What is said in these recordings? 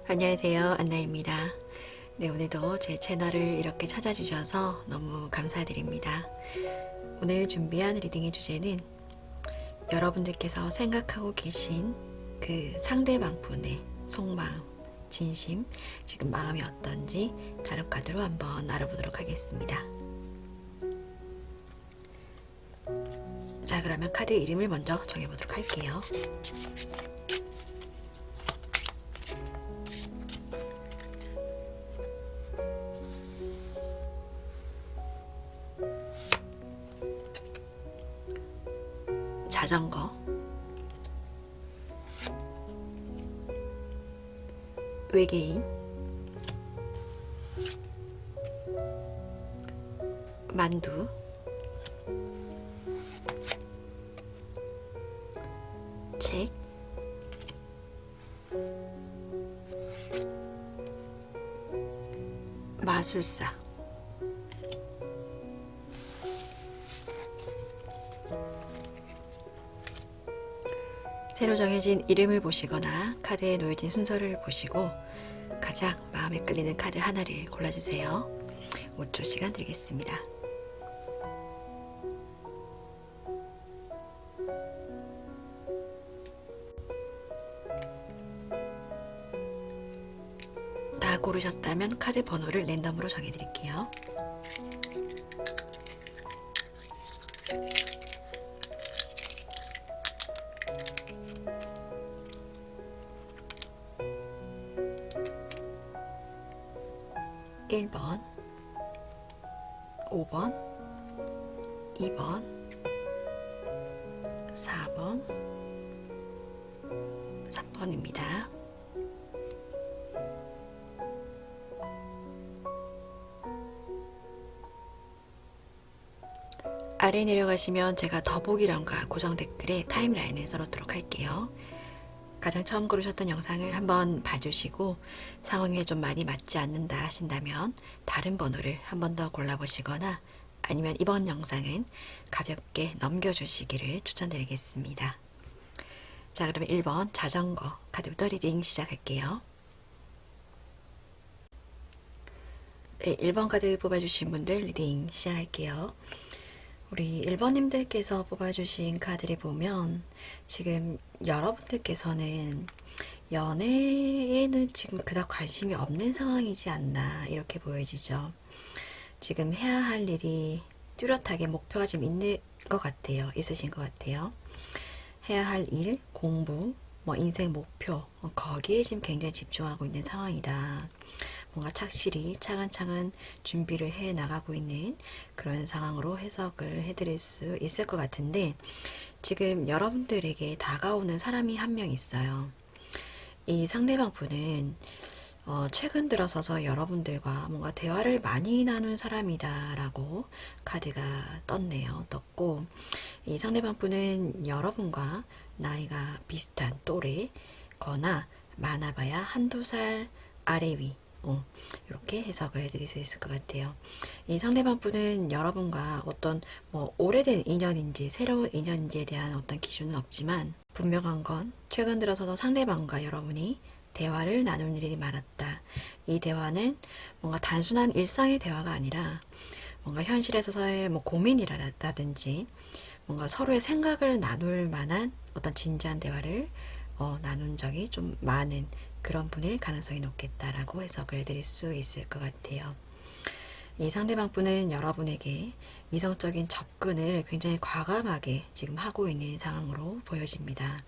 안녕하세요, 안나입니다. 네, 오늘도 제 채널을 이렇게 찾아주셔서 너무 감사드립니다. 오늘 준비한 리딩의 주제는 여러분들께서 생각하고 계신 그 상대방 분의 속마음, 진심, 지금 마음이 어떤지 타로 카드로 한번 알아보도록 하겠습니다. 자, 그러면 카드 이름을 먼저 정해보도록 할게요. 자전거, 외계인, 만두, 책, 마술사. 새로 정해진 이름을 보시거나 카드에 놓여진 순서를 보시고 가장 마음에 끌리는 카드 하나를 골라주세요. 5초 시간 드리겠습니다. 다 고르셨다면 카드 번호를 랜덤으로 정해드릴게요. (1번) (5번) (2번) (4번) (3번입니다) 아래 내려가시면 제가 더보기란과 고정 댓글에 타임라인을 써놓도록 할게요. 가장 처음 고르셨던 영상을 한번 봐주시고 상황에 좀 많이 맞지 않는다 하신다면 다른 번호를 한 번 더 골라보시거나 아니면 이번 영상은 가볍게 넘겨주시기를 추천드리겠습니다. 자, 그러면 1번 자전거 카드부터 리딩 시작할게요. 네, 1번 카드 뽑아주신 분들 리딩 시작할게요. 우리 1번님들께서 뽑아주신 카드를 보면 지금 여러분들께서는 연애에는 지금 그닥 관심이 없는 상황이지 않나 이렇게 보여지죠. 지금 해야 할 일이 뚜렷하게 목표가 좀 있는 것 같아요. 있으신 것 같아요. 해야 할 일, 공부, 인생 목표 거기에 지금 굉장히 집중하고 있는 상황이다. 뭔가 착실히 차근차근 준비를 해 나가고 있는 그런 상황으로 해석을 해드릴 수 있을 것 같은데 지금 여러분들에게 다가오는 사람이 한 명 있어요. 이 상대방 분은 최근 들어서서 여러분들과 뭔가 대화를 많이 나눈 사람이다 라고 카드가 떴고 이 상대방 분은 여러분과 나이가 비슷한 또래거나 많아봐야 한두 살 아래 위 이렇게 해석을 해드릴 수 있을 것 같아요. 이 상대방 분은 여러분과 어떤 오래된 인연인지 새로운 인연인지에 대한 어떤 기준은 없지만 분명한 건 최근 들어서 상대방과 여러분이 대화를 나눈 일이 많았다. 이 대화는 뭔가 단순한 일상의 대화가 아니라 뭔가 현실에서의 고민이라든지 뭔가 서로의 생각을 나눌 만한 어떤 진지한 대화를 나눈 적이 좀 많은 그런 분일 가능성이 높겠다라고 해석을 해드릴 수 있을 것 같아요. 이 상대방 분은 여러분에게 이성적인 접근을 굉장히 과감하게 지금 하고 있는 상황으로 보여집니다.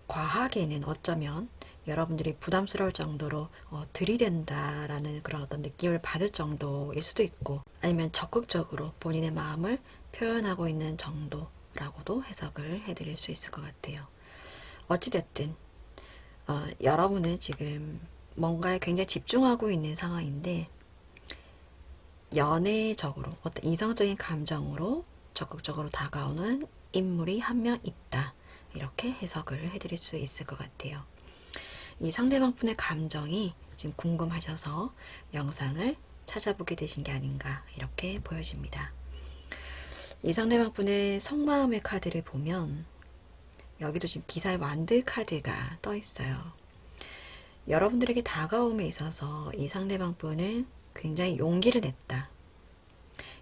과하게는 어쩌면 여러분들이 부담스러울 정도로 들이댄다라는 그런 어떤 느낌을 받을 정도일 수도 있고 아니면 적극적으로 본인의 마음을 표현하고 있는 정도라고도 해석을 해드릴 수 있을 것 같아요. 어찌됐든 여러분은 지금 뭔가에 굉장히 집중하고 있는 상황인데 연애적으로 어떤 이성적인 감정으로 적극적으로 다가오는 인물이 한 명 있다. 이렇게 해석을 해드릴 수 있을 것 같아요. 이 상대방 분의 감정이 지금 궁금하셔서 영상을 찾아보게 되신 게 아닌가 이렇게 보여집니다. 이 상대방분의 속마음의 카드를 보면 여기도 지금 기사의 완드 카드가 떠 있어요. 여러분들에게 다가옴에 있어서 이 상대방분은 굉장히 용기를 냈다.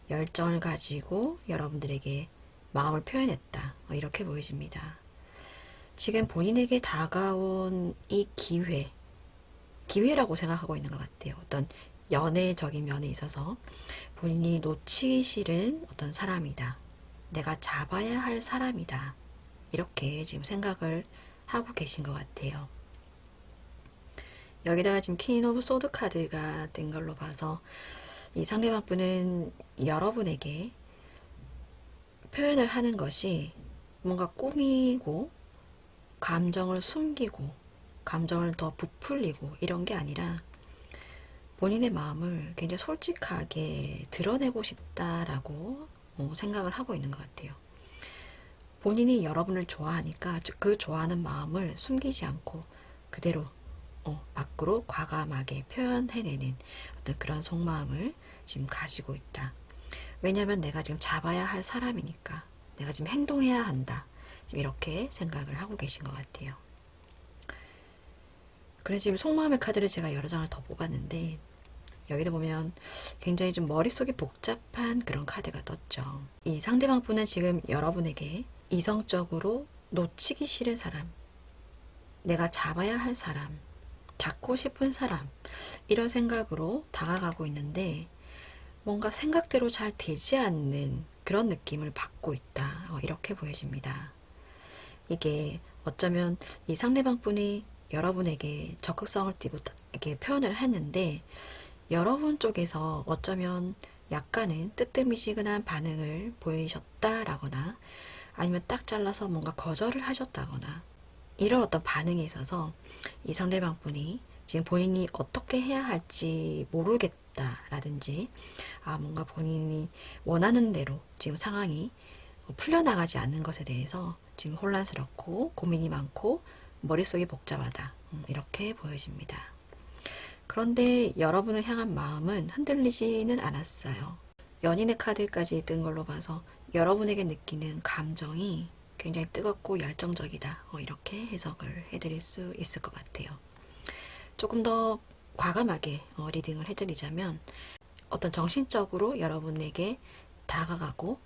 열정을 가지고 여러분들에게 마음을 표현했다. 이렇게 보여집니다. 지금 본인에게 다가온 이 기회라고 생각하고 있는 것 같아요. 어떤 연애적인 면에 있어서 본인이 놓치기 싫은 어떤 사람이다. 내가 잡아야 할 사람이다. 이렇게 지금 생각을 하고 계신 것 같아요. 여기다가 지금 퀸 오브 소드 카드가 된 걸로 봐서 이 상대방 분은 여러분에게 표현을 하는 것이 뭔가 꾸미고 감정을 숨기고 감정을 더 부풀리고 이런 게 아니라 본인의 마음을 굉장히 솔직하게 드러내고 싶다라고 생각을 하고 있는 것 같아요. 본인이 여러분을 좋아하니까 그 좋아하는 마음을 숨기지 않고 그대로 밖으로 과감하게 표현해내는 어떤 그런 속마음을 지금 가지고 있다. 왜냐하면 내가 지금 잡아야 할 사람이니까 내가 지금 행동해야 한다. 지금 이렇게 생각을 하고 계신 것 같아요. 그래서 지금 속마음의 카드를 제가 여러 장을 더 뽑았는데 여기다 보면 굉장히 좀 머릿속이 복잡한 그런 카드가 떴죠. 이 상대방 분은 지금 여러분에게 이성적으로 놓치기 싫은 사람, 내가 잡아야 할 사람, 잡고 싶은 사람 이런 생각으로 다가가고 있는데 뭔가 생각대로 잘 되지 않는 그런 느낌을 받고 있다. 이렇게 보여집니다. 이게 어쩌면 이 상대방 분이 여러분에게 적극성을 띠고 이렇게 표현을 했는데 여러분 쪽에서 어쩌면 약간은 뜨뜻미지근한 반응을 보이셨다라거나 아니면 딱 잘라서 뭔가 거절을 하셨다거나 이런 어떤 반응이 있어서 이 상대방 분이 지금 본인이 어떻게 해야 할지 모르겠다라든지 뭔가 본인이 원하는 대로 지금 상황이 풀려나가지 않는 것에 대해서 지금 혼란스럽고 고민이 많고 머릿속이 복잡하다 이렇게 보여집니다. 그런데 여러분을 향한 마음은 흔들리지는 않았어요. 연인의 카드까지 뜬 걸로 봐서 여러분에게 느끼는 감정이 굉장히 뜨겁고 열정적이다. 이렇게 해석을 해드릴 수 있을 것 같아요. 조금 더 과감하게 리딩을 해드리자면 어떤 정신적으로 여러분에게 다가가고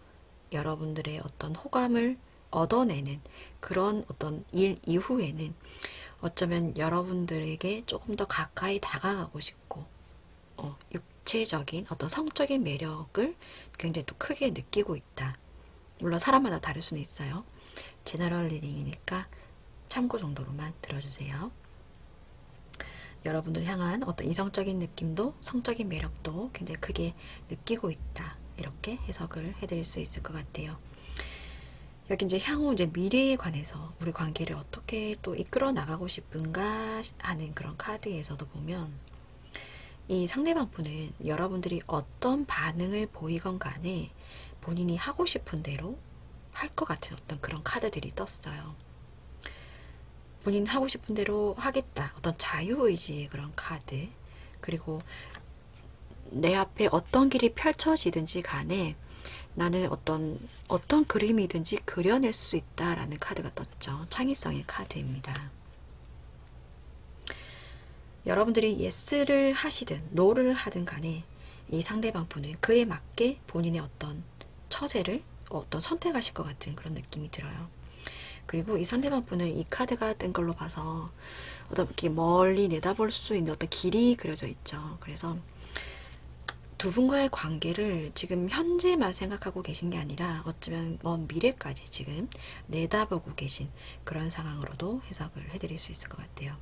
여러분들의 어떤 호감을 얻어내는 그런 어떤 일 이후에는 어쩌면 여러분들에게 조금 더 가까이 다가가고 싶고 육체적인 어떤 성적인 매력을 굉장히 또 크게 느끼고 있다. 물론 사람마다 다를 수는 있어요. 제너럴 리딩이니까 참고 정도로만 들어주세요. 여러분들 향한 어떤 이성적인 느낌도 성적인 매력도 굉장히 크게 느끼고 있다. 이렇게 해석을 해드릴 수 있을 것 같아요. 여기 이제 향후 이제 미래에 관해서 우리 관계를 어떻게 또 이끌어 나가고 싶은가 하는 그런 카드에서도 보면 이 상대방 분은 여러분들이 어떤 반응을 보이건 간에 본인이 하고 싶은 대로 할 것 같은 어떤 그런 카드들이 떴어요. 본인 하고 싶은 대로 하겠다. 어떤 자유의지의 그런 카드. 그리고 내 앞에 어떤 길이 펼쳐지든지 간에 나는 어떤 그림이든지 그려낼 수 있다라는 카드가 떴죠. 창의성의 카드입니다. 여러분들이 예스를 하시든 노를 하든 간에 이 상대방 분은 그에 맞게 본인의 어떤 처세를 어떤 선택하실 것 같은 그런 느낌이 들어요. 그리고 이 상대방 분은 이 카드가 뜬 걸로 봐서 어떤 이렇게 멀리 내다볼 수 있는 어떤 길이 그려져 있죠. 그래서 두 분과의 관계를 지금 현재만 생각하고 계신 게 아니라 어쩌면 먼 미래까지 지금 내다보고 계신 그런 상황으로도 해석을 해드릴 수 있을 것 같아요.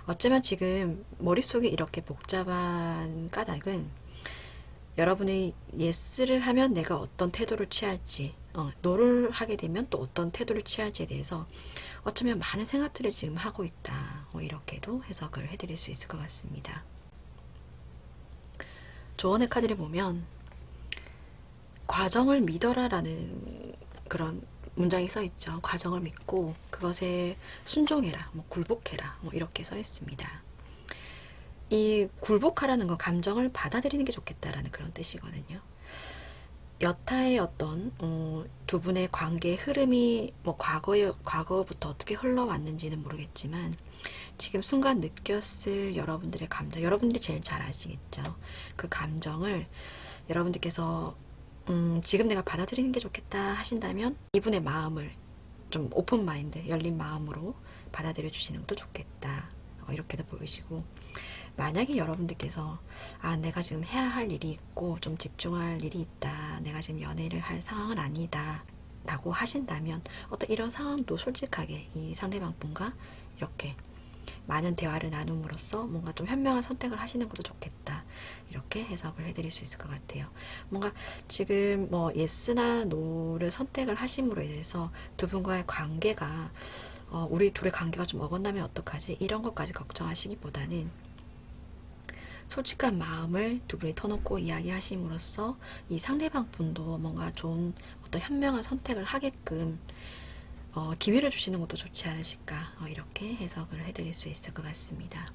어쩌면 지금 머릿속에 이렇게 복잡한 까닭은 여러분이 예스를 하면 내가 어떤 태도를 취할지 노를 하게 되면 또 어떤 태도를 취할지에 대해서 어쩌면 많은 생각들을 지금 하고 있다. 이렇게도 해석을 해드릴 수 있을 것 같습니다. 조언의 카드를 보면 과정을 믿어라 라는 그런 문장이 써 있죠. 과정을 믿고 그것에 순종해라, 굴복해라 이렇게 써 있습니다. 이 굴복하라는 건 감정을 받아들이는 게 좋겠다라는 그런 뜻이거든요. 여타의 어떤 두 분의 관계의 흐름이 뭐 과거부터 어떻게 흘러왔는지는 모르겠지만 지금 순간 느꼈을 여러분들의 감정, 여러분들이 제일 잘 아시겠죠. 그 감정을 여러분들께서 지금 내가 받아들이는 게 좋겠다 하신다면 이분의 마음을 좀 오픈 마인드, 열린 마음으로 받아들여 주시는 것도 좋겠다. 이렇게도 보이시고, 만약에 여러분들께서 내가 지금 해야 할 일이 있고 좀 집중할 일이 있다, 내가 지금 연애를 할 상황은 아니다 라고 하신다면 어떤 이런 상황도 솔직하게 이 상대방 분과 이렇게 많은 대화를 나눔으로써 뭔가 좀 현명한 선택을 하시는 것도 좋겠다, 이렇게 해석을 해드릴 수 있을 것 같아요. 뭔가 지금 뭐 예스나 노를 선택을 하심으로 인해서 두 분과의 관계가 우리 둘의 관계가 좀 어긋나면 어떡하지, 이런 것까지 걱정하시기보다는 솔직한 마음을 두 분이 터놓고 이야기하심으로써 이 상대방 분도 뭔가 좋은 어떤 현명한 선택을 하게끔 기회를 주시는 것도 좋지 않으실까, 이렇게 해석을 해드릴 수 있을 것 같습니다.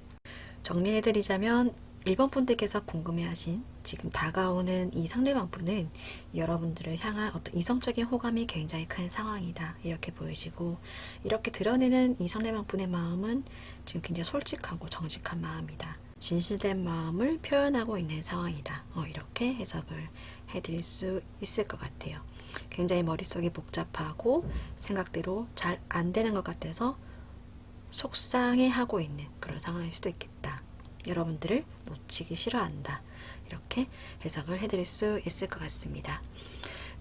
정리해드리자면 1번 분들께서 궁금해하신 지금 다가오는 이 상대방 분은 여러분들을 향한 어떤 이성적인 호감이 굉장히 큰 상황이다, 이렇게 보여지고, 이렇게 드러내는 이 상대방 분의 마음은 지금 굉장히 솔직하고 정직한 마음이다, 진실된 마음을 표현하고 있는 상황이다, 이렇게 해석을 해드릴 수 있을 것 같아요. 굉장히 머릿속이 복잡하고 생각대로 잘 안 되는 것 같아서 속상해하고 있는 그런 상황일 수도 있겠다, 여러분들을 놓치기 싫어한다, 이렇게 해석을 해드릴 수 있을 것 같습니다.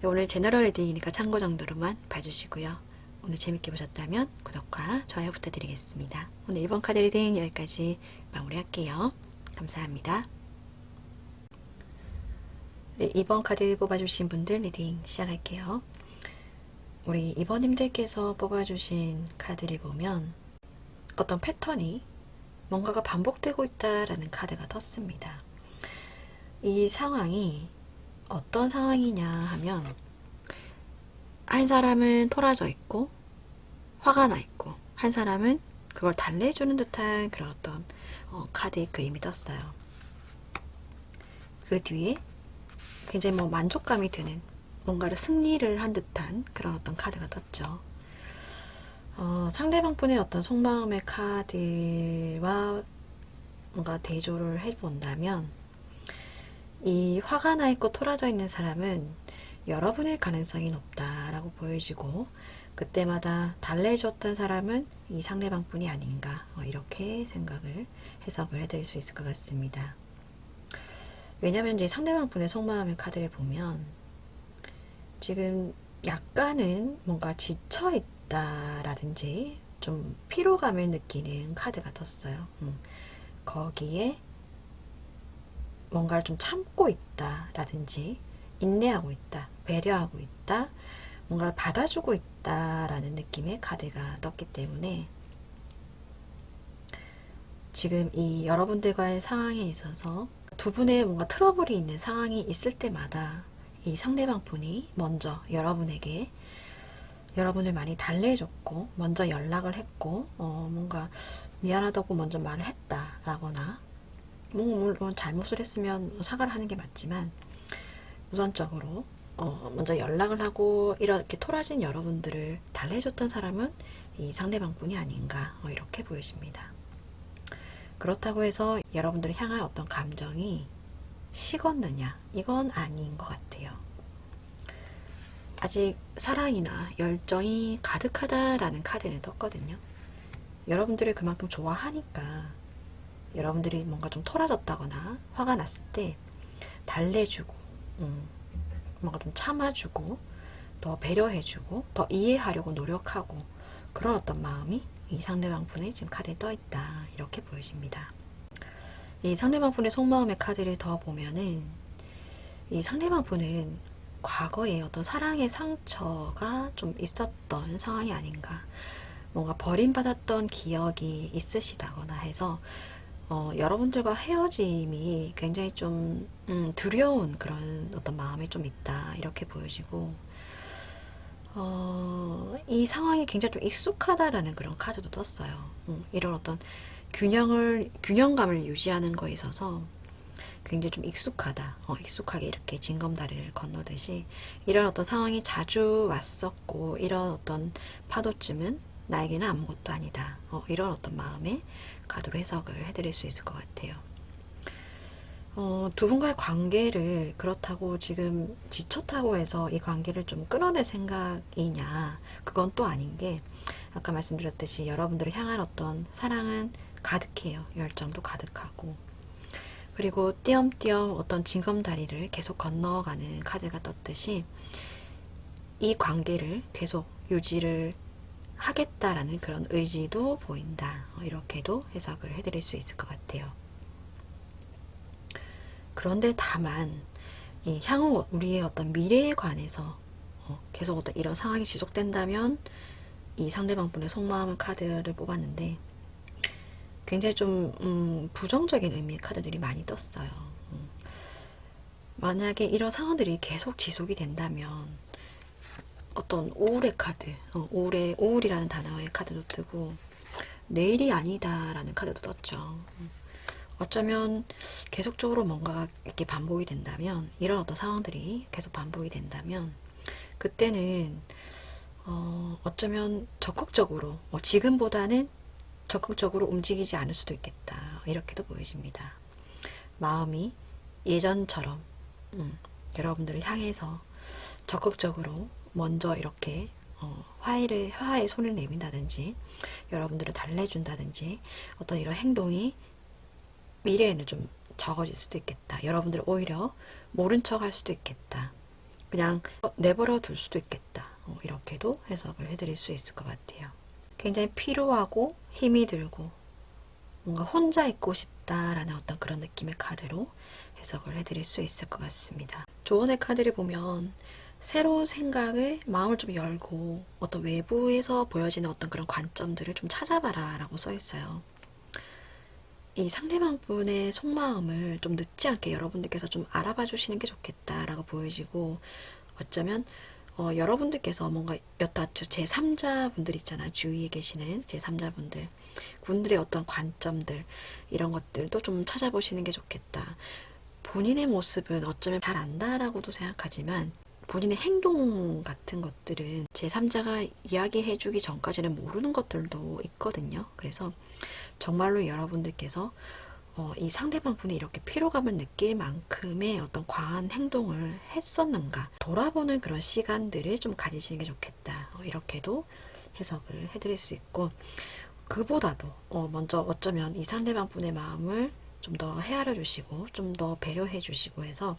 오늘 제너럴 리딩이니까 참고 정도로만 봐주시고요. 오늘 재밌게 보셨다면 구독과 좋아요 부탁드리겠습니다. 오늘 1번 카드 리딩 여기까지 마무리할게요. 감사합니다. 네, 2번 카드 뽑아주신 분들 리딩 시작할게요. 우리 2번님들께서 뽑아주신 카드를 보면 어떤 패턴이 뭔가가 반복되고 있다라는 카드가 떴습니다. 이 상황이 어떤 상황이냐 하면, 한 사람은 토라져 있고 화가 나 있고, 한 사람은 그걸 달래주는 듯한 그런 어떤 카드의 그림이 떴어요. 그 뒤에 굉장히 뭐 만족감이 드는, 뭔가를 승리를 한 듯한 그런 어떤 카드가 떴죠. 상대방 분의 어떤 속마음의 카드와 뭔가 대조를 해본다면, 이 화가 나 있고 토라져 있는 사람은 여러분일 가능성이 높다라고 보여지고, 그때마다 달래줬던 사람은 이 상대방 분이 아닌가, 이렇게 해석을 해드릴 수 있을 것 같습니다. 왜냐면 이제 상대방 분의 속마음의 카드를 보면 지금 약간은 뭔가 지쳐있다라든지 좀 피로감을 느끼는 카드가 떴어요. 거기에 뭔가를 좀 참고 있다라든지 인내하고 있다, 배려하고 있다, 뭔가를 받아주고 있다라는 느낌의 카드가 떴기 때문에 지금 이 여러분들과의 상황에 있어서 두 분의 뭔가 트러블이 있는 상황이 있을 때마다 이 상대방 분이 먼저 여러분에게 여러분을 많이 달래줬고 먼저 연락을 했고 뭔가 미안하다고 먼저 말을 했다라거나, 물론 잘못을 했으면 사과를 하는 게 맞지만 우선적으로 먼저 연락을 하고 이렇게 토라진 여러분들을 달래줬던 사람은 이 상대방 분이 아닌가, 이렇게 보여집니다. 그렇다고 해서 여러분들을 향한 어떤 감정이 식었느냐, 이건 아닌 것 같아요. 아직 사랑이나 열정이 가득하다라는 카드를 떴거든요. 여러분들을 그만큼 좋아하니까 여러분들이 뭔가 좀 토라졌다거나 화가 났을 때 달래주고 뭔가 좀 참아주고 더 배려해주고 더 이해하려고 노력하고, 그런 어떤 마음이 이 상대방 분의 지금 카드에 떠있다, 이렇게 보여집니다. 이 상대방 분의 속마음의 카드를 더 보면은 이 상대방 분은 과거에 어떤 사랑의 상처가 좀 있었던 상황이 아닌가, 뭔가 버림받았던 기억이 있으시다거나 해서 여러분들과 헤어짐이 굉장히 좀 두려운 그런 어떤 마음이 좀 있다, 이렇게 보여지고, 이 상황이 굉장히 좀 익숙하다라는 그런 카드도 떴어요. 이런 어떤 균형감을 유지하는 거에 있어서 굉장히 좀 익숙하다. 익숙하게 이렇게 징검다리를 건너듯이 이런 어떤 상황이 자주 왔었고, 이런 어떤 파도쯤은 나에게는 아무것도 아니다. 이런 어떤 마음의 카드로 해석을 해드릴 수 있을 것 같아요. 두 분과의 관계를 그렇다고 지금 지쳤다고 해서 이 관계를 좀 끊어낼 생각이냐, 그건 또 아닌 게, 아까 말씀드렸듯이 여러분들을 향한 어떤 사랑은 가득해요. 열정도 가득하고, 그리고 띄엄띄엄 어떤 징검다리를 계속 건너가는 카드가 떴듯이 이 관계를 계속 유지를 하겠다라는 그런 의지도 보인다. 이렇게도 해석을 해드릴 수 있을 것 같아요. 그런데 다만 이 향후 우리의 어떤 미래에 관해서 계속 어떤 이런 상황이 지속된다면, 이 상대방 분의 속마음 카드를 뽑았는데 굉장히 좀 부정적인 의미의 카드들이 많이 떴어요. 만약에 이런 상황들이 계속 지속이 된다면 어떤 우울의 카드, 우울이라는 단어의 카드도 뜨고 내일이 아니다라는 카드도 떴죠. 어쩌면 계속적으로 뭔가가 이렇게 반복이 된다면, 이런 어떤 상황들이 계속 반복이 된다면 그때는 어쩌면 적극적으로 지금보다는 적극적으로 움직이지 않을 수도 있겠다. 이렇게도 보여집니다. 마음이 예전처럼 여러분들을 향해서 적극적으로 먼저 이렇게 화해의 손을 내민다든지, 여러분들을 달래준다든지, 어떤 이런 행동이 미래에는 좀 적어질 수도 있겠다. 여러분들을 오히려 모른 척 할 수도 있겠다. 그냥 내버려 둘 수도 있겠다. 이렇게도 해석을 해드릴 수 있을 것 같아요. 굉장히 피로하고 힘이 들고 뭔가 혼자 있고 싶다라는 어떤 그런 느낌의 카드로 해석을 해드릴 수 있을 것 같습니다. 조언의 카드를 보면 새로운 생각에 마음을 좀 열고 어떤 외부에서 보여지는 어떤 그런 관점들을 좀 찾아봐라 라고 써 있어요. 이 상대방 분의 속마음을 좀 늦지 않게 여러분들께서 좀 알아봐 주시는 게 좋겠다라고 보여지고, 어쩌면 여러분들께서 뭔가 여타 제3자 분들 있잖아요. 주위에 계시는 제3자 분들, 그분들의 어떤 관점들, 이런 것들도 좀 찾아보시는 게 좋겠다. 본인의 모습은 어쩌면 잘 안다라고도 생각하지만 본인의 행동 같은 것들은 제3자가 이야기해주기 전까지는 모르는 것들도 있거든요. 그래서 정말로 여러분들께서 이 상대방 분이 이렇게 피로감을 느낄 만큼의 어떤 과한 행동을 했었는가 돌아보는 그런 시간들을 좀 가지시는 게 좋겠다. 이렇게도 해석을 해드릴 수 있고, 그보다도 먼저 어쩌면 이 상대방 분의 마음을 좀 더 헤아려 주시고 좀 더 배려해 주시고 해서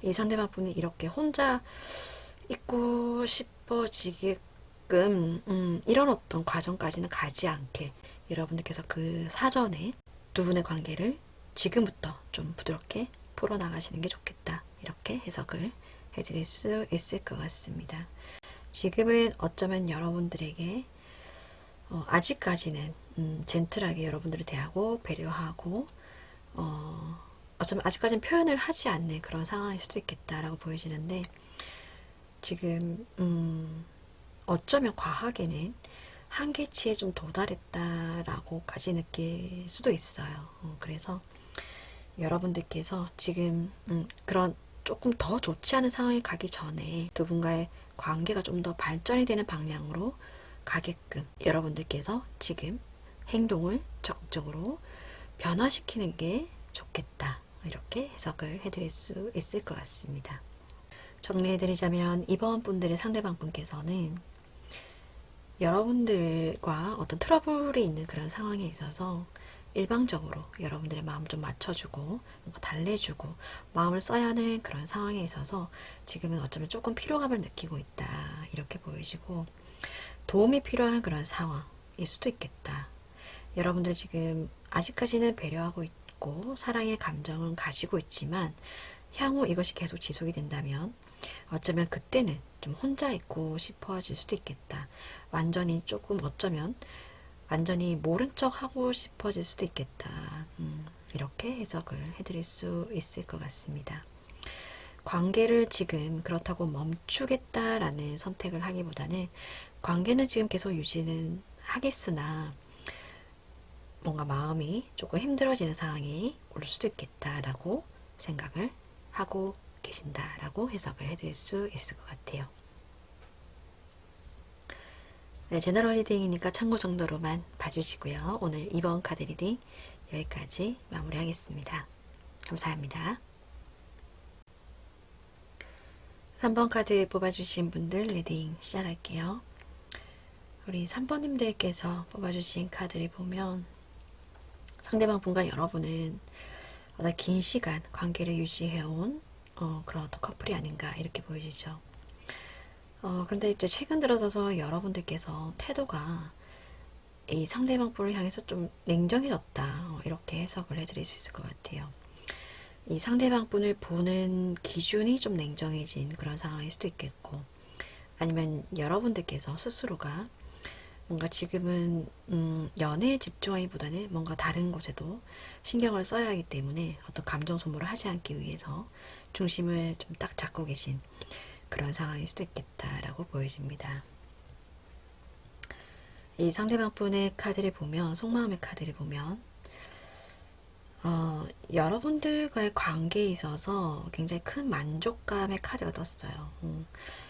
이 상대방 분이 이렇게 혼자 있고 싶어지게끔 이런 어떤 과정까지는 가지 않게 여러분들께서 그 사전에 두 분의 관계를 지금부터 좀 부드럽게 풀어나가시는 게 좋겠다. 이렇게 해석을 해드릴 수 있을 것 같습니다. 지금은 어쩌면 여러분들에게 아직까지는 젠틀하게 여러분들을 대하고 배려하고 어쩌면 아직까지는 표현을 하지 않는 그런 상황일 수도 있겠다라고 보여지는데, 지금 어쩌면 과하게는 한계치에 좀 도달했다라고까지 느낄 수도 있어요. 그래서 여러분들께서 지금 그런 조금 더 좋지 않은 상황에 가기 전에 두 분과의 관계가 좀 더 발전이 되는 방향으로 가게끔 여러분들께서 지금 행동을 적극적으로 변화시키는 게 좋겠다. 이렇게 해석을 해드릴 수 있을 것 같습니다. 정리해드리자면 이번 분들의 상대방 분께서는 여러분들과 어떤 트러블이 있는 그런 상황에 있어서 일방적으로 여러분들의 마음 좀 맞춰주고 뭔가 달래주고 마음을 써야 하는 그런 상황에 있어서 지금은 어쩌면 조금 피로감을 느끼고 있다. 이렇게 보이시고, 도움이 필요한 그런 상황일 수도 있겠다. 여러분들 지금 아직까지는 배려하고 있고 사랑의 감정은 가지고 있지만 향후 이것이 계속 지속이 된다면 어쩌면 그때는 좀 혼자 있고 싶어질 수도 있겠다. 완전히 조금 어쩌면 완전히 모른 척 하고 싶어질 수도 있겠다. 이렇게 해석을 해드릴 수 있을 것 같습니다. 관계를 지금 그렇다고 멈추겠다라는 선택을 하기보다는 관계는 지금 계속 유지는 하겠으나 뭔가 마음이 조금 힘들어지는 상황이 올 수도 있겠다라고 생각을 하고 계신다라고 해석을 해드릴 수 있을 것 같아요. 네, 제너럴 리딩이니까 참고 정도로만 봐주시고요. 오늘 2번 카드 리딩 여기까지 마무리하겠습니다. 감사합니다. 3번 카드 뽑아주신 분들 리딩 시작할게요. 우리 3번님들께서 뽑아주신 카드를 보면 상대방 분과 여러분은 어떤 긴 시간 관계를 유지해온 그런 어떤 커플이 아닌가 이렇게 보여지죠. 그런데 이제 최근 들어서서 여러분들께서 태도가 이 상대방 분을 향해서 좀 냉정해졌다 이렇게 해석을 해드릴 수 있을 것 같아요. 이 상대방 분을 보는 기준이 좀 냉정해진 그런 상황일 수도 있겠고, 아니면 여러분들께서 스스로가 뭔가 지금은 연애에 집중하기보다는 뭔가 다른 곳에도 신경을 써야 하기 때문에 어떤 감정 소모를 하지 않기 위해서 중심을 좀 딱 잡고 계신 그런 상황일 수도 있겠다라고 보여집니다. 이 상대방 분의 카드를 보면, 속마음의 카드를 보면 여러분들과의 관계에 있어서 굉장히 큰 만족감의 카드가 떴어요.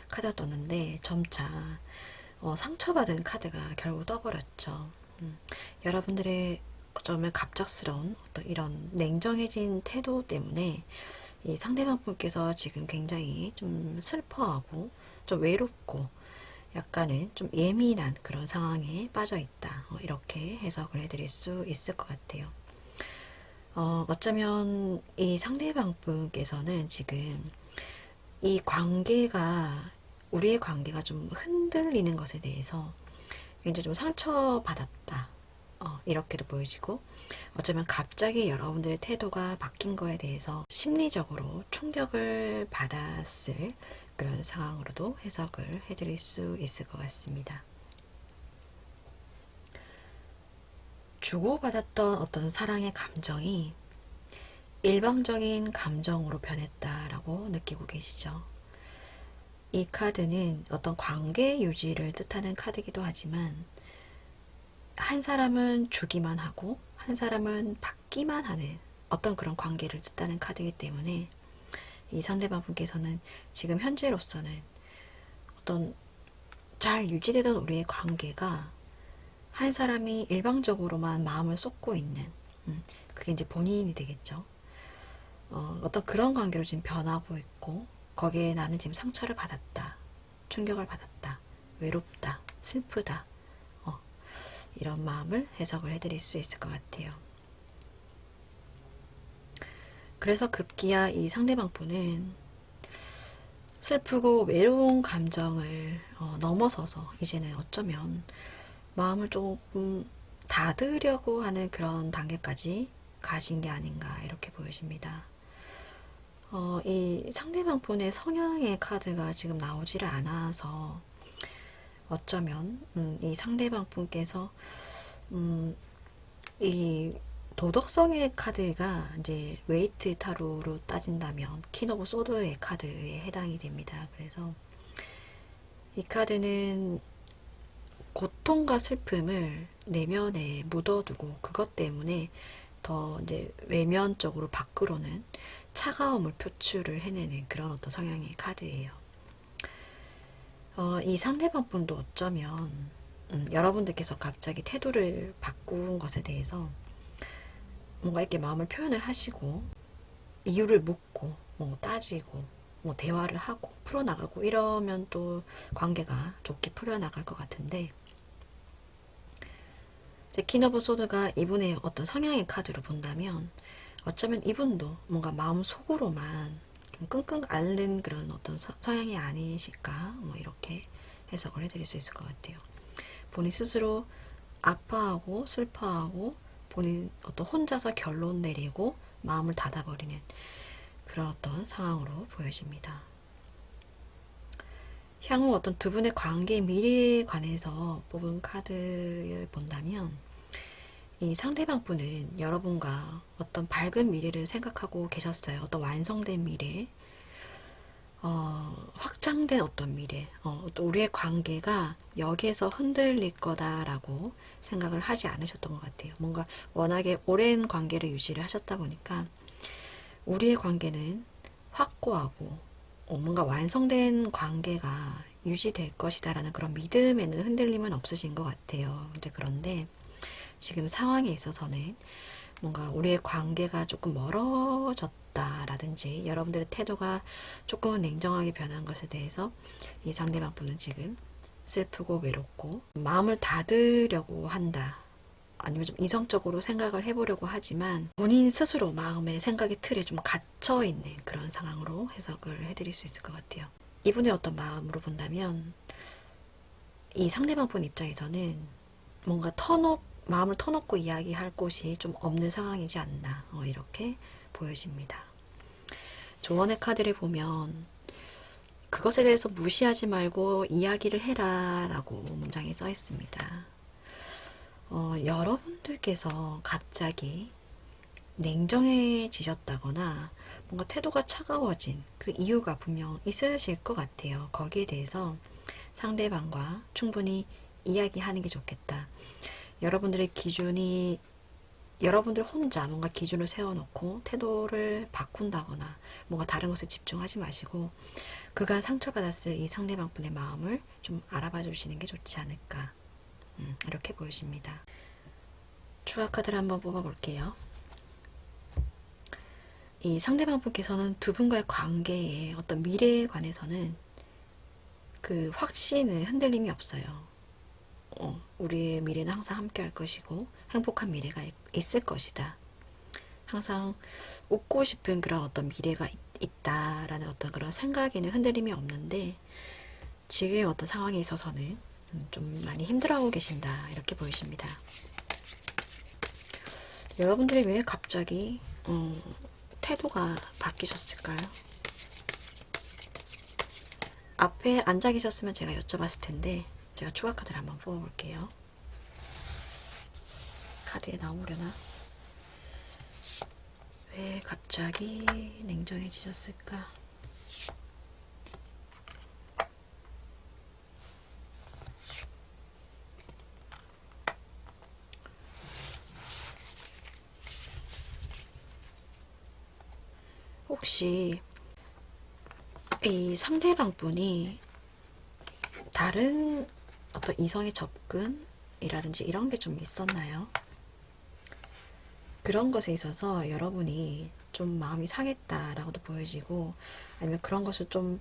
카드가 떴는데 점차 상처받은 카드가 결국 떠버렸죠. 여러분들의 어쩌면 갑작스러운 어떤 이런 냉정해진 태도 때문에 이 상대방 분께서 지금 굉장히 좀 슬퍼하고 좀 외롭고 약간은 좀 예민한 그런 상황에 빠져 있다. 이렇게 해석을 해드릴 수 있을 것 같아요. 어쩌면 이 상대방 분께서는 지금 이 관계가, 우리의 관계가 좀 흔들리는 것에 대해서 굉장히 좀 상처받았다. 이렇게도 보여지고, 어쩌면 갑자기 여러분들의 태도가 바뀐 거에 대해서 심리적으로 충격을 받았을 그런 상황으로도 해석을 해드릴 수 있을 것 같습니다. 주고받았던 어떤 사랑의 감정이 일방적인 감정으로 변했다라고 느끼고 계시죠. 이 카드는 어떤 관계 유지를 뜻하는 카드이기도 하지만, 한 사람은 주기만 하고 한 사람은 받기만 하는 어떤 그런 관계를 뜻하는 카드이기 때문에, 이 상대방 분께서는 지금 현재로서는 어떤 잘 유지되던 우리의 관계가 한 사람이 일방적으로만 마음을 쏟고 있는, 그게 이제 본인이 되겠죠. 어떤 그런 관계로 지금 변하고 있고, 거기에 나는 지금 상처를 받았다, 충격을 받았다, 외롭다, 슬프다, 이런 마음을 해석을 해드릴 수 있을 것 같아요. 그래서 급기야 이 상대방 분은 슬프고 외로운 감정을 넘어서서 이제는 어쩌면 마음을 조금 닫으려고 하는 그런 단계까지 가신 게 아닌가 이렇게 보여집니다. 이 상대방 분의 성향의 카드가 지금 나오지를 않아서 어쩌면 이 상대방 분께서 이 도덕성의 카드가 이제 웨이트 타로로 따진다면 퀸 오브 소드의 카드에 해당이 됩니다. 그래서 이 카드는 고통과 슬픔을 내면에 묻어두고 그것 때문에 더 이제 외면적으로 밖으로는 차가움을 표출을 해내는 그런 어떤 성향의 카드예요. 이 상대방 분도 어쩌면 여러분들께서 갑자기 태도를 바꾼 것에 대해서 뭔가 이렇게 마음을 표현을 하시고 이유를 묻고 뭐 따지고 뭐 대화를 하고 풀어나가고 이러면 또 관계가 좋게 풀어나갈 것 같은데, 퀸 오브 소드가 이분의 어떤 성향의 카드로 본다면 어쩌면 이분도 뭔가 마음 속으로만 좀 끙끙 앓는 그런 어떤 성향이 아니실까, 뭐 이렇게 해석을 해드릴 수 있을 것 같아요. 본인 스스로 아파하고 슬퍼하고 본인 어떤 혼자서 결론 내리고 마음을 닫아버리는 그런 어떤 상황으로 보여집니다. 향후 어떤 두 분의 관계 미래에 관해서 뽑은 카드를 본다면, 이 상대방 분은 여러분과 어떤 밝은 미래를 생각하고 계셨어요. 어떤 완성된 미래, 확장된 어떤 미래, 또 우리의 관계가 여기에서 흔들릴 거다라고 생각을 하지 않으셨던 것 같아요. 뭔가 워낙에 오랜 관계를 유지를 하셨다 보니까 우리의 관계는 확고하고 뭔가 완성된 관계가 유지될 것이다라는 그런 믿음에는 흔들림은 없으신 것 같아요. 그런데 지금 상황에 있어서는 뭔가 우리의 관계가 조금 멀어졌다라든지 여러분들의 태도가 조금은 냉정하게 변한 것에 대해서 이 상대방 분은 지금 슬프고 외롭고 마음을 닫으려고 한다. 아니면 좀 이성적으로 생각을 해보려고 하지만 본인 스스로 마음의 생각의 틀에 좀 갇혀 있는 그런 상황으로 해석을 해드릴 수 있을 것 같아요. 이분의 어떤 마음으로 본다면 이 상대방 분 입장에서는 뭔가 마음을 터놓고 이야기할 곳이 좀 없는 상황이지 않나 이렇게 보여집니다. 조언의 카드를 보면 그것에 대해서 무시하지 말고 이야기를 해라 라고 문장이 써 있습니다. 여러분들께서 갑자기 냉정해지셨다거나 뭔가 태도가 차가워진 그 이유가 분명 있으실 것 같아요. 거기에 대해서 상대방과 충분히 이야기하는 게 좋겠다. 여러분들의 기준이 여러분들 혼자 뭔가 기준을 세워놓고 태도를 바꾼다거나 뭔가 다른 것에 집중하지 마시고 그간 상처받았을 이 상대방 분의 마음을 좀 알아봐 주시는 게 좋지 않을까 이렇게 보여집니다. 추가 카드를 한번 뽑아 볼게요. 이 상대방 분께서는 두 분과의 관계의 어떤 미래에 관해서는 그 확신은 흔들림이 없어요. 우리의 미래는 항상 함께 할 것이고 행복한 미래가 있을 것이다. 항상 웃고 싶은 그런 어떤 미래가 있다라는 어떤 그런 생각에는 흔들림이 없는데 지금 어떤 상황에 있어서는 좀 많이 힘들어하고 계신다 이렇게 보이십니다. 여러분들이 왜 갑자기 태도가 바뀌셨을까요? 앞에 앉아 계셨으면 제가 여쭤봤을 텐데 제가 추가 카드를 한번 뽑아볼게요. 카드에 나오려나? 왜 갑자기 냉정해지셨을까? 혹시 이 상대방 분이 다른 어떤 이성의 접근이라든지 이런 게 좀 있었나요? 그런 것에 있어서 여러분이 좀 마음이 상했다라고도 보여지고 아니면 그런 것을 좀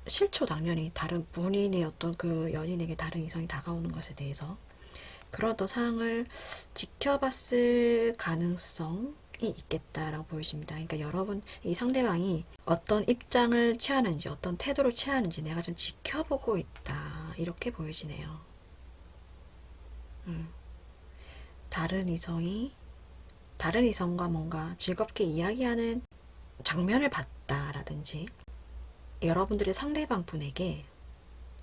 실초당연히 다른 본인의 어떤 그 연인에게 다른 이성이 다가오는 것에 대해서 그런 어떤 상황을 지켜봤을 가능성이 있겠다라고 보여집니다. 그러니까 여러분 이 상대방이 어떤 입장을 취하는지 어떤 태도를 취하는지 내가 좀 지켜보고 있다 이렇게 보여지네요. 다른 이성과 뭔가 즐겁게 이야기하는 장면을 봤다라든지 여러분들의 상대방 분에게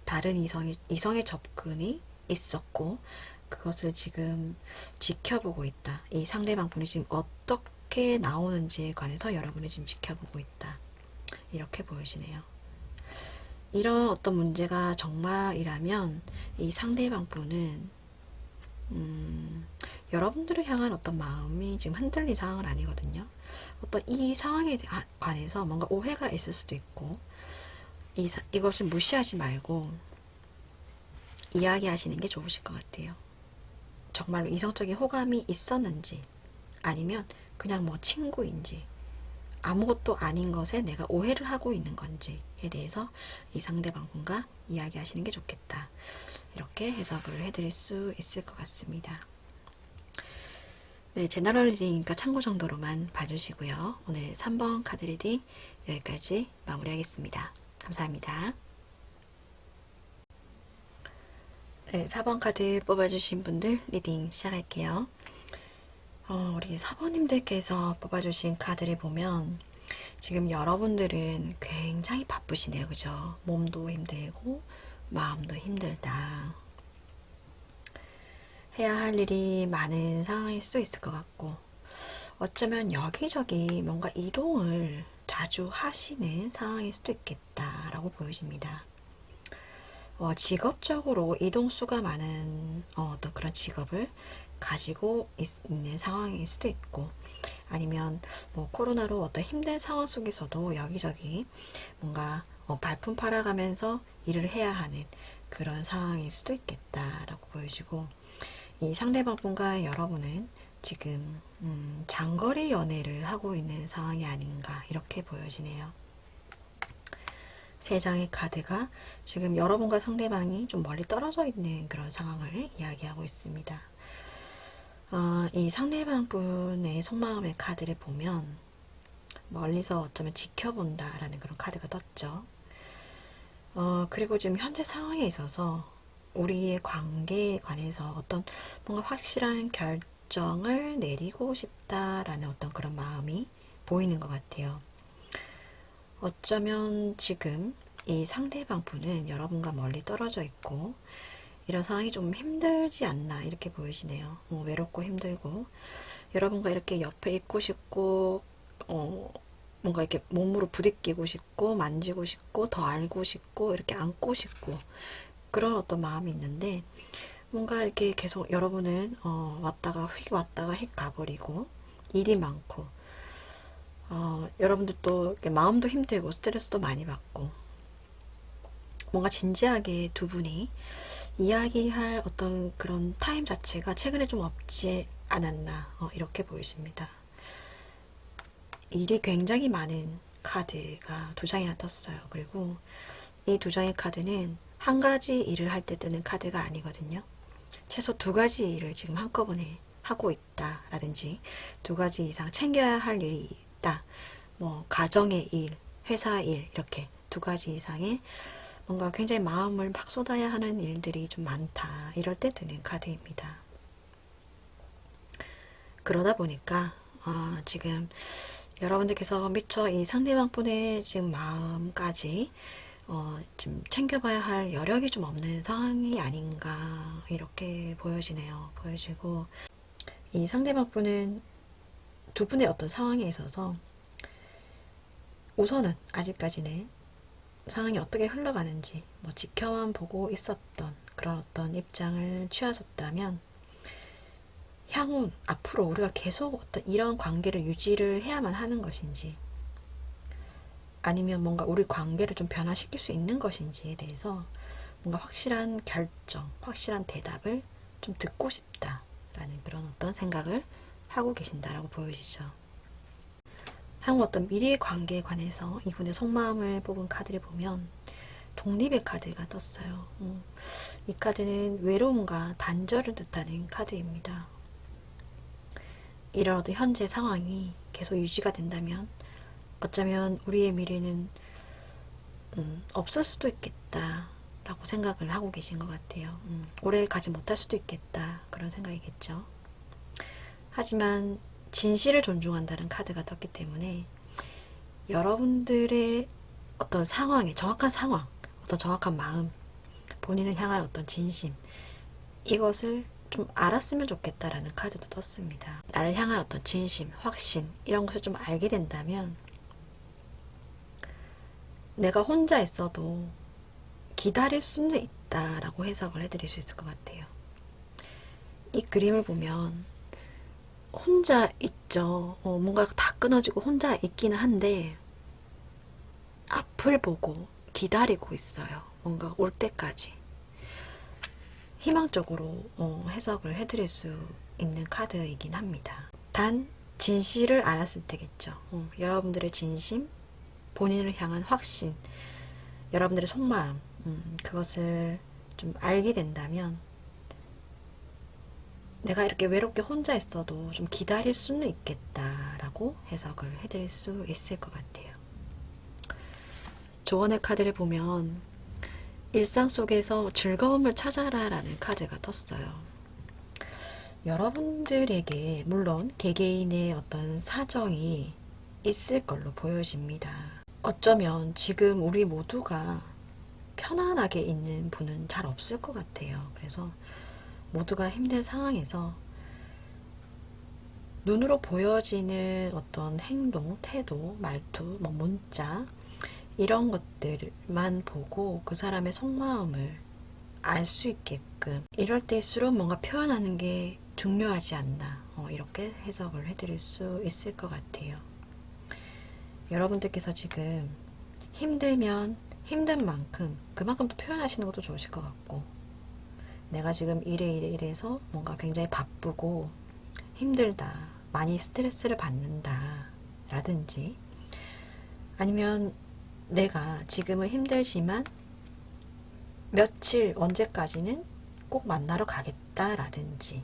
다른 이성의 접근이 있었고 그것을 지금 지켜보고 있다. 이 상대방 분이 지금 어떻게 나오는지에 관해서 여러분이 지금 지켜보고 있다. 이렇게 보여지네요. 이런 어떤 문제가 정말이라면 이 상대방 분은 여러분들을 향한 어떤 마음이 지금 흔들린 상황은 아니거든요. 어떤 이 상황에 관해서 뭔가 오해가 있을 수도 있고 이것을 무시하지 말고 이야기하시는 게 좋으실 것 같아요. 정말로 이성적인 호감이 있었는지 아니면 그냥 뭐 친구인지 아무것도 아닌 것에 내가 오해를 하고 있는 건지에 대해서 이 상대방분과 이야기하시는 게 좋겠다. 이렇게 해석을 해드릴 수 있을 것 같습니다. 네, 제너럴 리딩이니까 참고 정도로만 봐주시고요. 오늘 3번 카드 리딩 여기까지 마무리하겠습니다. 감사합니다. 네, 4번 카드 뽑아주신 분들 리딩 시작할게요. 우리 사모님들께서 뽑아주신 카드를 보면 지금 여러분들은 굉장히 바쁘시네요. 그죠? 몸도 힘들고 마음도 힘들다. 해야 할 일이 많은 상황일 수도 있을 것 같고 어쩌면 여기저기 뭔가 이동을 자주 하시는 상황일 수도 있겠다라고 보여집니다. 직업적으로 이동수가 많은 어떤 그런 직업을 가지고 있는 상황일 수도 있고, 아니면 뭐 코로나로 어떤 힘든 상황 속에서도 여기저기 뭔가 발품 팔아가면서 일을 해야 하는 그런 상황일 수도 있겠다라고 보여지고, 이 상대방분과 여러분은 지금 장거리 연애를 하고 있는 상황이 아닌가 이렇게 보여지네요. 세 장의 카드가 지금 여러분과 상대방이 좀 멀리 떨어져 있는 그런 상황을 이야기하고 있습니다. 이 상대방 분의 속마음의 카드를 보면 멀리서 어쩌면 지켜본다 라는 그런 카드가 떴죠. 그리고 지금 현재 상황에 있어서 우리의 관계에 관해서 어떤 뭔가 확실한 결정을 내리고 싶다라는 어떤 그런 마음이 보이는 것 같아요. 어쩌면 지금 이 상대방 분은 여러분과 멀리 떨어져 있고 이런 상황이 좀 힘들지 않나 이렇게 보이시네요. 외롭고 힘들고 여러분과 이렇게 옆에 있고 싶고 뭔가 이렇게 몸으로 부딪히고 싶고 만지고 싶고 더 알고 싶고 이렇게 안고 싶고 그런 어떤 마음이 있는데, 뭔가 이렇게 계속 여러분은 왔다가 휙 가버리고 일이 많고 여러분들도 마음도 힘들고 스트레스도 많이 받고 뭔가 진지하게 두 분이 이야기할 어떤 그런 타임 자체가 최근에 좀 없지 않았나 이렇게 보여집니다. 일이 굉장히 많은 카드가 두 장이나 떴어요. 그리고 이 두 장의 카드는 한 가지 일을 할 때 뜨는 카드가 아니거든요. 최소 두 가지 일을 지금 한꺼번에 하고 있다 라든지 두 가지 이상 챙겨야 할 일이 있다, 뭐 가정의 일, 회사 일, 이렇게 두 가지 이상의 뭔가 굉장히 마음을 막 쏟아야 하는 일들이 좀 많다, 이럴 때 드는 카드입니다. 그러다 보니까 지금 여러분들께서 미처 이 상대방 분의 지금 마음까지 좀 챙겨봐야 할 여력이 좀 없는 상황이 아닌가 이렇게 보여지고, 이 상대방 분은 두 분의 어떤 상황에 있어서 우선은 아직까지는 상황이 어떻게 흘러가는지 뭐 지켜만 보고 있었던 그런 어떤 입장을 취하셨다면, 향후 앞으로 우리가 계속 어떤 이런 관계를 유지를 해야만 하는 것인지, 아니면 뭔가 우리 관계를 좀 변화시킬 수 있는 것인지에 대해서 뭔가 확실한 결정, 확실한 대답을 좀 듣고 싶다라는 그런 어떤 생각을 하고 계신다라고 보여지죠. 향후 어떤 미래의 관계에 관해서 이분의 속마음을 뽑은 카드를 보면 독립의 카드가 떴어요. 이 카드는 외로움과 단절을 뜻하는 카드입니다. 이런 어떤 현재 상황이 계속 유지가 된다면 어쩌면 우리의 미래는 없을 수도 있겠다 라고 생각을 하고 계신 것 같아요. 오래 가지 못할 수도 있겠다, 그런 생각이겠죠. 하지만 진실을 존중한다는 카드가 떴기 때문에 여러분들의 어떤 상황의 정확한 상황, 어떤 정확한 마음, 본인을 향한 어떤 진심, 이것을 좀 알았으면 좋겠다라는 카드도 떴습니다. 나를 향한 어떤 진심, 확신, 이런 것을 좀 알게 된다면 내가 혼자 있어도 기다릴 수는 있다라고 해석을 해드릴 수 있을 것 같아요. 이 그림을 보면 혼자 있죠. 뭔가 다 끊어지고 혼자 있기는 한데 앞을 보고 기다리고 있어요. 뭔가 올 때까지. 희망적으로 해석을 해드릴 수 있는 카드이긴 합니다. 단 진실을 알았을 때겠죠. 여러분들의 진심, 본인을 향한 확신, 여러분들의 속마음, 그것을 좀 알게 된다면 내가 이렇게 외롭게 혼자 있어도 좀 기다릴 수는 있겠다라고 해석을 해드릴 수 있을 것 같아요. 조언의 카드를 보면 일상 속에서 즐거움을 찾아라 라는 카드가 떴어요. 여러분들에게 물론 개개인의 어떤 사정이 있을 걸로 보여집니다. 어쩌면 지금 우리 모두가 편안하게 있는 분은 잘 없을 것 같아요. 그래서 모두가 힘든 상황에서 눈으로 보여지는 어떤 행동, 태도, 말투, 뭐 문자 이런 것들만 보고 그 사람의 속마음을 알 수 있게끔 이럴 때일수록 뭔가 표현하는 게 중요하지 않나 이렇게 해석을 해드릴 수 있을 것 같아요. 여러분들께서 지금 힘들면 힘든 만큼 그만큼 또 표현하시는 것도 좋으실 것 같고, 내가 지금 이래서 뭔가 굉장히 바쁘고 힘들다, 많이 스트레스를 받는다 라든지, 아니면 내가 지금은 힘들지만 며칠 언제까지는 꼭 만나러 가겠다 라든지,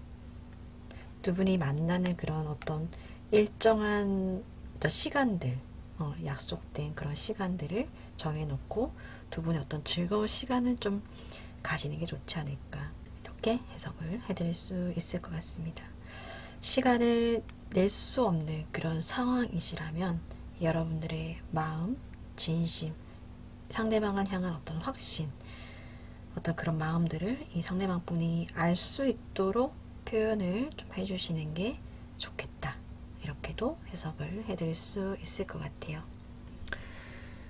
두 분이 만나는 그런 어떤 일정한 어떤 시간들, 약속된 그런 시간들을 정해놓고 두 분의 어떤 즐거운 시간을 좀 가지는 게 좋지 않을까, 이렇게 해석을 해드릴 수 있을 것 같습니다. 시간을 낼 수 없는 그런 상황이시라면 여러분들의 마음, 진심, 상대방을 향한 어떤 확신, 어떤 그런 마음들을 이 상대방 분이 알 수 있도록 표현을 좀 해주시는 게 좋겠다, 이렇게도 해석을 해드릴 수 있을 것 같아요.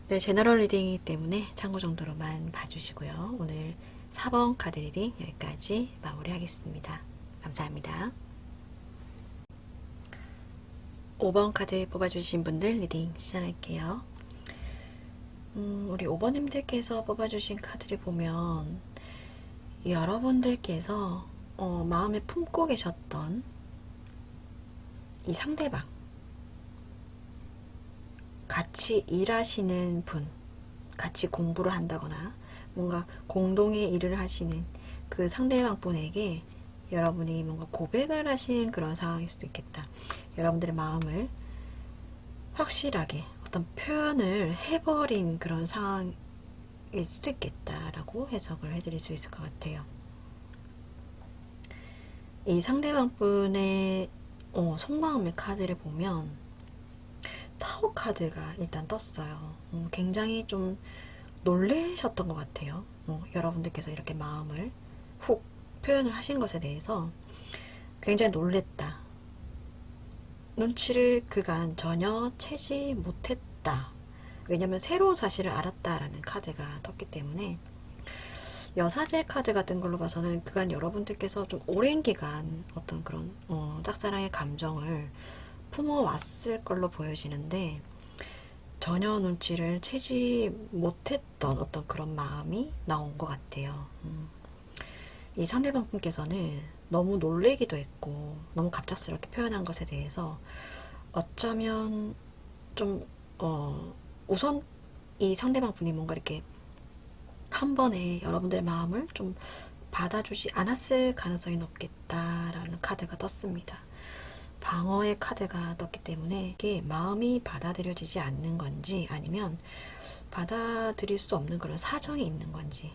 네, 제너럴 리딩이기 때문에 참고 정도로만 봐주시고요. 오늘 4번 카드 리딩 여기까지 마무리하겠습니다. 감사합니다. 5번 카드 뽑아주신 분들 리딩 시작할게요. 우리 5번님들께서 뽑아주신 카드를 보면 여러분들께서 마음에 품고 계셨던 이 상대방, 같이 일하시는 분, 같이 공부를 한다거나 뭔가 공동의 일을 하시는 그 상대방 분에게 여러분이 뭔가 고백을 하시는 그런 상황일 수도 있겠다. 여러분들의 마음을 확실하게 어떤 표현을 해버린 그런 상황일 수도 있겠다라고 해석을 해드릴 수 있을 것 같아요. 이 상대방 분의 속마음의 카드를 보면 타워 카드가 일단 떴어요. 굉장히 좀 놀라셨던 것 같아요. 여러분들께서 이렇게 마음을 훅 표현을 하신 것에 대해서 굉장히 놀랬다. 눈치를 그간 전혀 채지 못했다. 왜냐면 새로운 사실을 알았다라는 카드가 떴기 때문에, 여사제 카드 같은 걸로 봐서는 그간 여러분들께서 좀 오랜 기간 어떤 그런 짝사랑의 감정을 품어왔을 걸로 보여지는데 전혀 눈치를 채지 못했던 어떤 그런 마음이 나온 것 같아요. 이 상대방 분께서는 너무 놀래기도 했고 너무 갑작스럽게 표현한 것에 대해서 어쩌면 좀 우선 이 상대방 분이 뭔가 이렇게 한 번에 여러분들의 마음을 좀 받아주지 않았을 가능성이 높겠다라는 카드가 떴습니다. 방어의 카드가 떴기 때문에 이게 마음이 받아들여지지 않는 건지 아니면 받아들일 수 없는 그런 사정이 있는 건지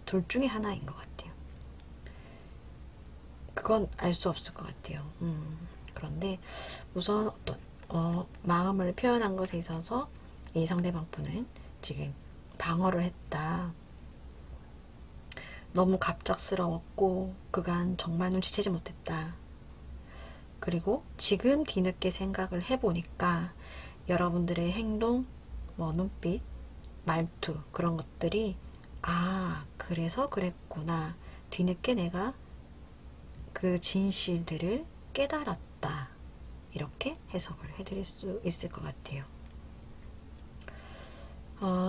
둘 중에 하나인 것 같아요. 그건 알 수 없을 것 같아요. 그런데 우선 어떤 마음을 표현한 것에 있어서 이 상대방 분은 지금 방어를 했다. 너무 갑작스러웠고 그간 정말 눈치채지 못했다. 그리고 지금 뒤늦게 생각을 해보니까 여러분들의 행동, 눈빛, 말투 그런 것들이 그래서 그랬구나. 뒤늦게 내가 그 진실들을 깨달았다. 이렇게 해석을 해드릴 수 있을 것 같아요.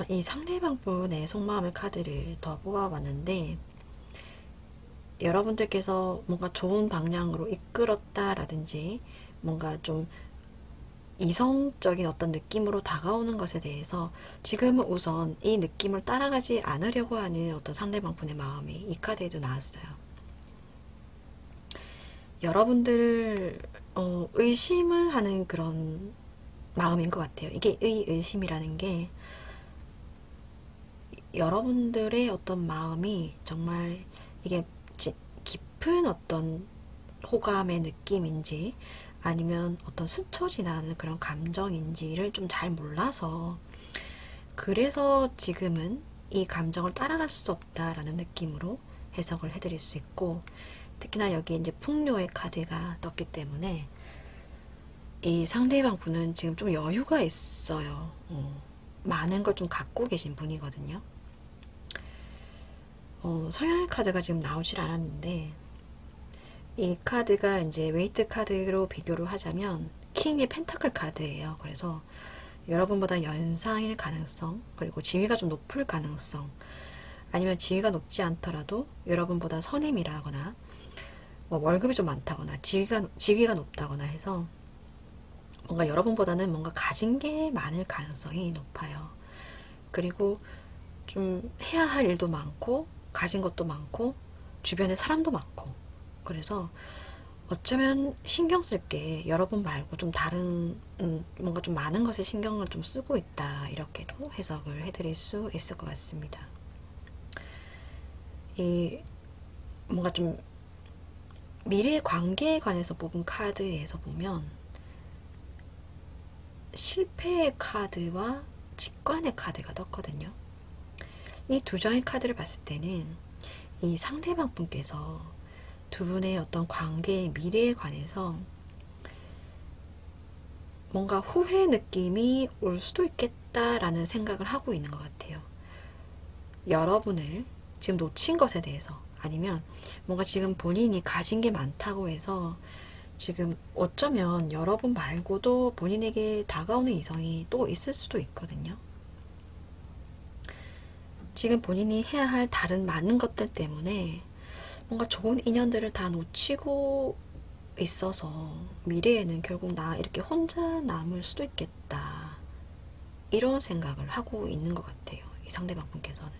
이 상대방 분의 속마음의 카드를 더 뽑아봤는데 여러분들께서 뭔가 좋은 방향으로 이끌었다라든지 뭔가 좀 이성적인 어떤 느낌으로 다가오는 것에 대해서 지금은 우선 이 느낌을 따라가지 않으려고 하는 어떤 상대방 분의 마음이 이 카드에도 나왔어요. 여러분들을 의심을 하는 그런 마음인 것 같아요. 이게 의심이라는 게 여러분들의 어떤 마음이 정말 이게 깊은 어떤 호감의 느낌인지 아니면 어떤 스쳐 지나는 그런 감정인지를 좀 잘 몰라서 그래서 지금은 이 감정을 따라갈 수 없다라는 느낌으로 해석을 해드릴 수 있고, 특히나 여기 이제 풍요의 카드가 떴기 때문에 이 상대방 분은 지금 좀 여유가 있어요. 많은 걸 좀 갖고 계신 분이거든요. 성향의 카드가 지금 나오질 않았는데, 이 카드가 이제 웨이트 카드로 비교를 하자면 킹의 펜타클 카드예요. 그래서 여러분보다 연상일 가능성, 그리고 지위가 좀 높을 가능성, 아니면 지위가 높지 않더라도 여러분보다 선임이라거나 뭐 월급이 좀 많다거나 지위가 높다거나 해서 뭔가 여러분보다는 뭔가 가진 게 많을 가능성이 높아요. 그리고 좀 해야 할 일도 많고 가진 것도 많고 주변에 사람도 많고, 그래서 어쩌면 신경 쓸 게 여러분 말고 좀 다른 뭔가 좀 많은 것에 신경을 좀 쓰고 있다, 이렇게도 해석을 해드릴 수 있을 것 같습니다. 이 뭔가 좀 미래 관계에 관해서 뽑은 카드에서 보면 실패의 카드와 직관의 카드가 떴거든요. 이 두 장의 카드를 봤을 때는 이 상대방 분께서 두 분의 어떤 관계의 미래에 관해서 뭔가 후회 느낌이 올 수도 있겠다라는 생각을 하고 있는 것 같아요. 여러분을 지금 놓친 것에 대해서, 아니면 뭔가 지금 본인이 가진 게 많다고 해서 지금 어쩌면 여러분 말고도 본인에게 다가오는 이성이 또 있을 수도 있거든요. 지금 본인이 해야 할 다른 많은 것들 때문에 뭔가 좋은 인연들을 다 놓치고 있어서 미래에는 결국 나 이렇게 혼자 남을 수도 있겠다, 이런 생각을 하고 있는 것 같아요. 이 상대방 분께서는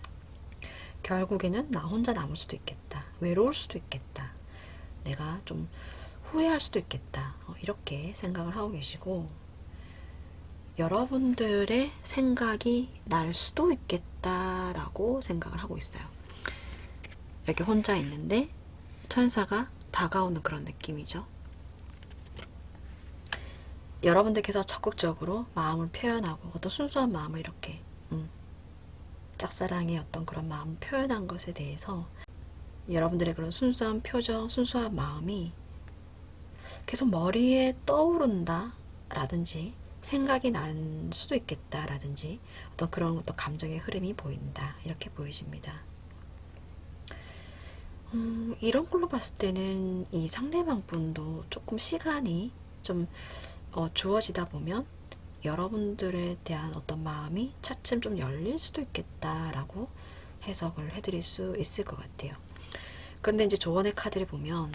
결국에는 나 혼자 남을 수도 있겠다, 외로울 수도 있겠다, 내가 좀 후회할 수도 있겠다, 이렇게 생각을 하고 계시고, 여러분들의 생각이 날 수도 있겠다라고 생각을 하고 있어요. 여기 혼자 있는데 천사가 다가오는 그런 느낌이죠. 여러분들께서 적극적으로 마음을 표현하고 어떤 순수한 마음을 이렇게 짝사랑의 어떤 그런 마음을 표현한 것에 대해서 여러분들의 그런 순수한 표정, 순수한 마음이 계속 머리에 떠오른다 라든지 생각이 난 수도 있겠다 라든지 어떤 그런 어떤 감정의 흐름이 보인다, 이렇게 보이십니다. 이런 걸로 봤을 때는 이 상대방 분도 조금 시간이 좀 주어지다 보면 여러분들에 대한 어떤 마음이 차츰 좀 열릴 수도 있겠다라고 해석을 해드릴 수 있을 것 같아요. 근데 이제 조언의 카드를 보면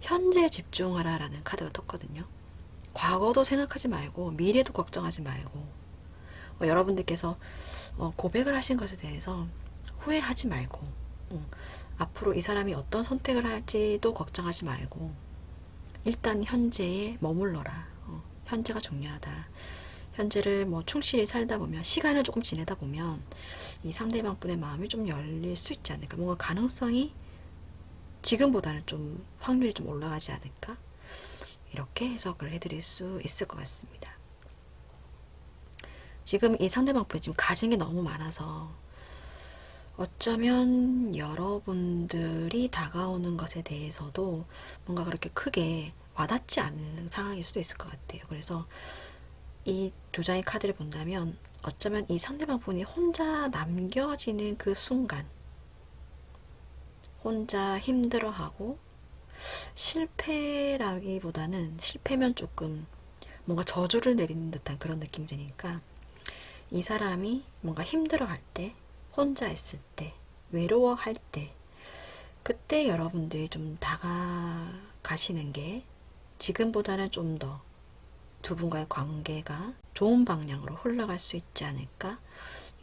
현재에 집중하라 라는 카드가 떴거든요. 과거도 생각하지 말고 미래도 걱정하지 말고, 여러분들께서 고백을 하신 것에 대해서 후회하지 말고, 앞으로 이 사람이 어떤 선택을 할지도 걱정하지 말고 일단 현재에 머물러라. 현재가 중요하다. 현재를 뭐 충실히 살다 보면, 시간을 조금 지내다 보면 이 상대방 분의 마음이 좀 열릴 수 있지 않을까, 뭔가 가능성이 지금보다는 좀 확률이 좀 올라가지 않을까, 이렇게 해석을 해드릴 수 있을 것 같습니다. 지금 이 상대방 분이 지금 가진 게 너무 많아서 어쩌면 여러분들이 다가오는 것에 대해서도 뭔가 그렇게 크게 와닿지 않은 상황일 수도 있을 것 같아요. 그래서 이 두 장의 카드를 본다면 어쩌면 이 상대방 분이 혼자 남겨지는 그 순간, 혼자 힘들어하고, 실패라기보다는 실패면 조금 뭔가 저주를 내리는 듯한 그런 느낌이 드니까, 이 사람이 뭔가 힘들어할 때, 혼자 있을 때, 외로워할 때, 그때 여러분들이 좀 다가가시는 게 지금보다는 좀 더 두 분과의 관계가 좋은 방향으로 흘러갈 수 있지 않을까,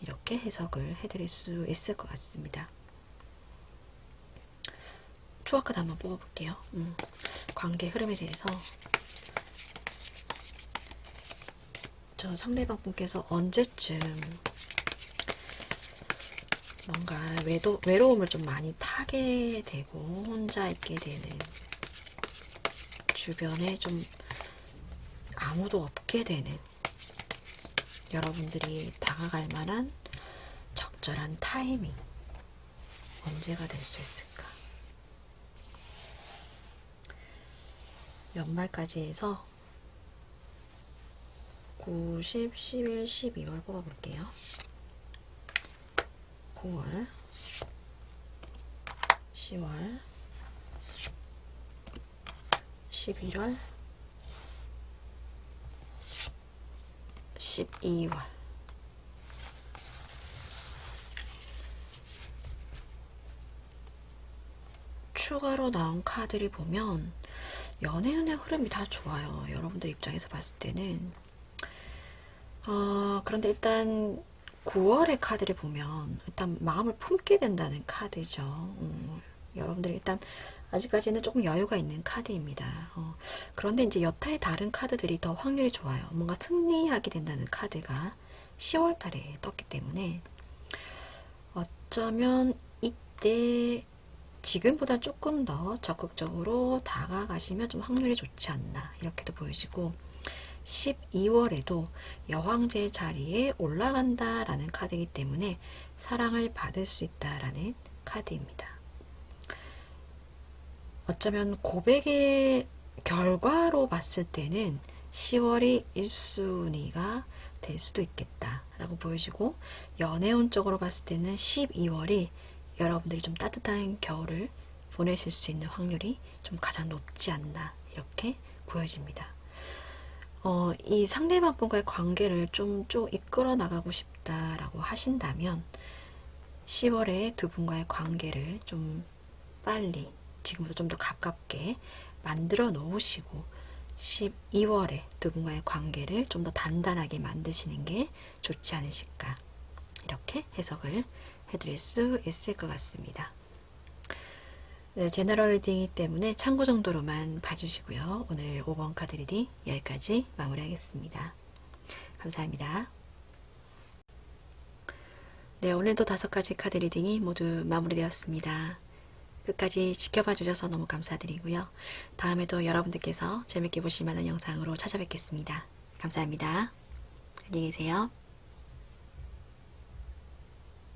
이렇게 해석을 해드릴 수 있을 것 같습니다. 추억카드 한번 뽑아볼게요. 관계 흐름에 대해서 저 상대방 분께서 언제쯤 뭔가 외로움을 좀 많이 타게 되고 혼자 있게 되는, 주변에 좀 아무도 없게 되는, 여러분들이 다가갈 만한 적절한 타이밍 언제가 될 수 있을까? 연말까지 해서 9, 10, 11, 12월 뽑아볼게요. 9월, 10월, 11월, 12월. 추가로 나온 카드를 보면 연애운의 흐름이 다 좋아요. 여러분들 입장에서 봤을 때는. 그런데 일단 9월의 카드를 보면 일단 마음을 품게 된다는 카드죠. 여러분들이 일단 아직까지는 조금 여유가 있는 카드입니다. 그런데 이제 여타의 다른 카드들이 더 확률이 좋아요. 뭔가 승리하게 된다는 카드가 10월 달에 떴기 때문에 어쩌면 이때 지금보다 조금 더 적극적으로 다가가시면 좀 확률이 좋지 않나 이렇게도 보여지고, 12월에도 여왕제 자리에 올라간다라는 카드이기 때문에 사랑을 받을 수 있다라는 카드입니다. 어쩌면 고백의 결과로 봤을 때는 10월이 1순위가 될 수도 있겠다라고 보여지고, 연애운 쪽으로 봤을 때는 12월이 여러분들이 좀 따뜻한 겨울을 보내실 수 있는 확률이 좀 가장 높지 않나 이렇게 보여집니다. 이 상대방 분과의 관계를 좀 이끌어 나가고 싶다라고 하신다면 10월에 두 분과의 관계를 좀 빨리 지금부터 좀 더 가깝게 만들어 놓으시고 12월에 두 분과의 관계를 좀 더 단단하게 만드시는 게 좋지 않으실까, 이렇게 해석을 해드릴 수 있을 것 같습니다. 네, 제너럴 리딩이기 때문에 참고 정도로만 봐주시고요. 오늘 5번 카드 리딩 여기까지 마무리하겠습니다. 감사합니다. 네, 오늘도 5가지 카드 리딩이 모두 마무리되었습니다. 끝까지 지켜봐 주셔서 너무 감사드리고요. 다음에도 여러분들께서 재밌게 보실 만한 영상으로 찾아뵙겠습니다. 감사합니다. 안녕히 계세요.